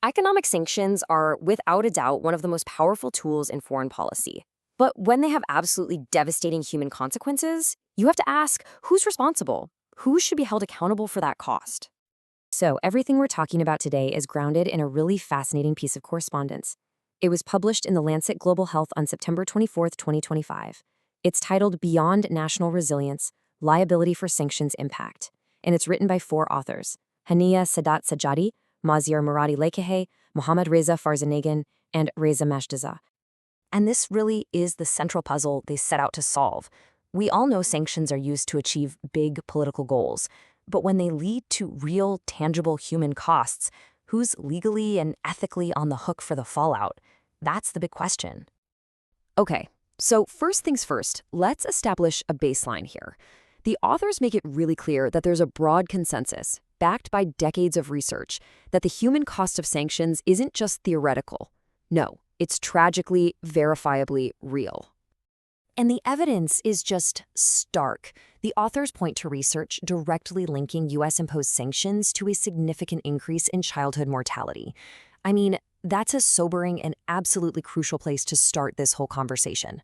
Economic sanctions are, without a doubt, one of the most powerful tools in foreign policy. But when they have absolutely devastating human consequences, you have to ask, who's responsible? Who should be held accountable for that cost? So, everything we're talking about today is grounded in a really fascinating piece of correspondence. It was published in the Lancet Global Health on September 24th, 2025. It's titled Beyond National Resilience, Liability for Sanctions Impact, and it's written by 4 authors: Haniye Sadat Sajadi, Maziar Moradi-Lakeh, Mohammad Reza Farzanegin, and Reza Majdzadeh. And this really is the central puzzle they set out to solve. We all know sanctions are used to achieve big political goals, but when they lead to real, tangible human costs, who's legally and ethically on the hook for the fallout? That's the big question. Okay, so first things first, let's establish a baseline here. The authors make it really clear that there's a broad consensus, backed by decades of research, that the human cost of sanctions isn't just theoretical. No, it's tragically, verifiably real. And the evidence is just stark. The authors point to research directly linking U.S.-imposed sanctions to a significant increase in childhood mortality. I mean, that's a sobering and absolutely crucial place to start this whole conversation.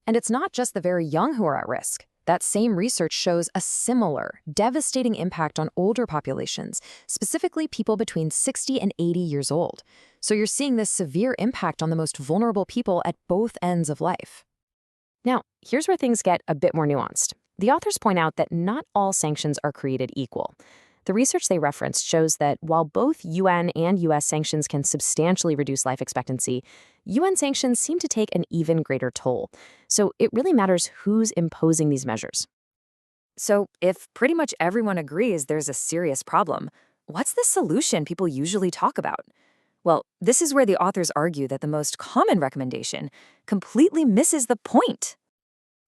And it's not just the very young who are at risk. That same research shows a similar, devastating impact on older populations, specifically people between 60 and 80 years old. So you're seeing this severe impact on the most vulnerable people at both ends of life. Now, here's where things get a bit more nuanced. The authors point out that not all sanctions are created equal. The research they referenced shows that while both UN and US sanctions can substantially reduce life expectancy, UN sanctions seem to take an even greater toll. So it really matters who's imposing these measures. So if pretty much everyone agrees there's a serious problem, what's the solution people usually talk about? Well, this is where the authors argue that the most common recommendation completely misses the point.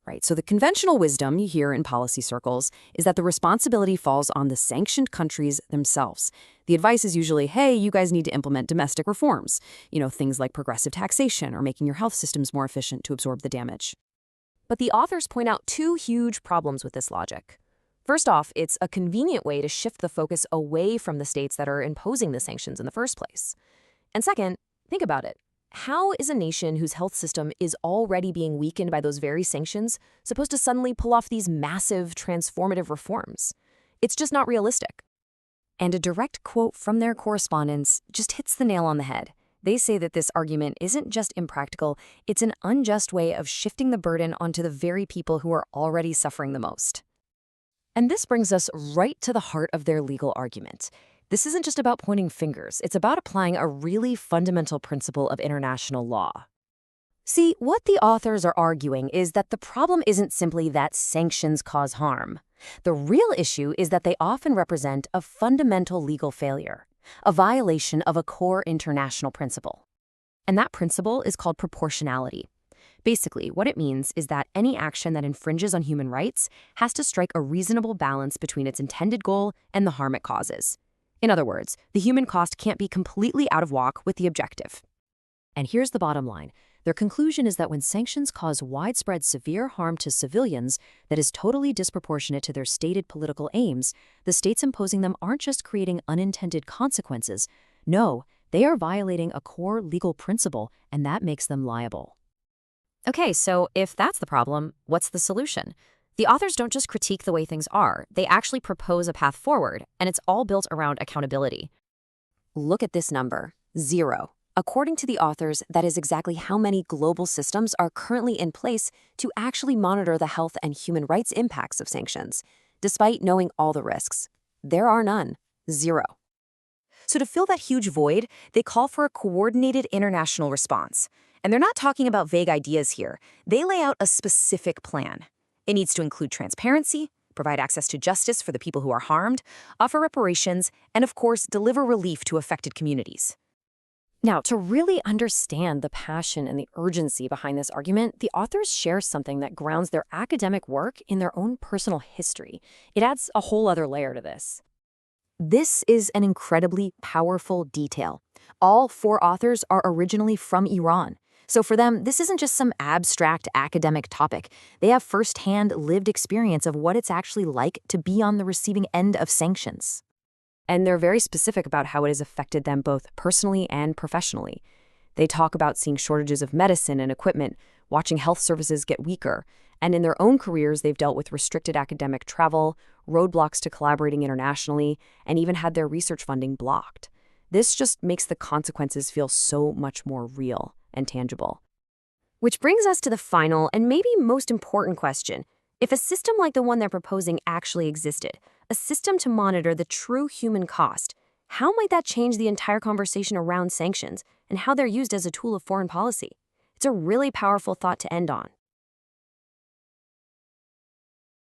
Right, so the conventional wisdom you hear in policy circles is that the responsibility falls on the sanctioned countries themselves. The advice is usually, hey, you guys need to implement domestic reforms. Things like progressive taxation or making your health systems more efficient to absorb the damage. But the authors point out 2 huge problems with this logic. First off, it's a convenient way to shift the focus away from the states that are imposing the sanctions in the first place. And second, think about it. How is a nation whose health system is already being weakened by those very sanctions supposed to suddenly pull off these massive, transformative reforms? It's just not realistic. And a direct quote from their correspondence just hits the nail on the head. They say that this argument isn't just impractical, it's an unjust way of shifting the burden onto the very people who are already suffering the most. And this brings us right to the heart of their legal argument. This isn't just about pointing fingers, it's about applying a really fundamental principle of international law. See, what the authors are arguing is that the problem isn't simply that sanctions cause harm. The real issue is that they often represent a fundamental legal failure, a violation of a core international principle. And that principle is called proportionality. Basically, what it means is that any action that infringes on human rights has to strike a reasonable balance between its intended goal and the harm it causes. In other words, the human cost can't be completely out of whack with the objective. And here's the bottom line. Their conclusion is that when sanctions cause widespread severe harm to civilians that is totally disproportionate to their stated political aims, the states imposing them aren't just creating unintended consequences. No, they are violating a core legal principle, and that makes them liable. Okay, so if that's the problem, what's the solution? The authors don't just critique the way things are, they actually propose a path forward, and it's all built around accountability. Look at this number, 0. According to the authors, that is exactly how many global systems are currently in place to actually monitor the health and human rights impacts of sanctions. Despite knowing all the risks, there are none, 0. So to fill that huge void, they call for a coordinated international response. And they're not talking about vague ideas here. They lay out a specific plan. It needs to include transparency, provide access to justice for the people who are harmed, offer reparations, and of course, deliver relief to affected communities. Now, to really understand the passion and the urgency behind this argument, the authors share something that grounds their academic work in their own personal history. It adds a whole other layer to this. This is an incredibly powerful detail. All 4 authors are originally from Iran. So for them, this isn't just some abstract academic topic. They have firsthand lived experience of what it's actually like to be on the receiving end of sanctions. And they're very specific about how it has affected them both personally and professionally. They talk about seeing shortages of medicine and equipment, watching health services get weaker, and in their own careers, they've dealt with restricted academic travel, roadblocks to collaborating internationally, and even had their research funding blocked. This just makes the consequences feel so much more real and tangible. Which brings us to the final and maybe most important question. If a system like the one they're proposing actually existed, a system to monitor the true human cost, how might that change the entire conversation around sanctions and how they're used as a tool of foreign policy? It's a really powerful thought to end on.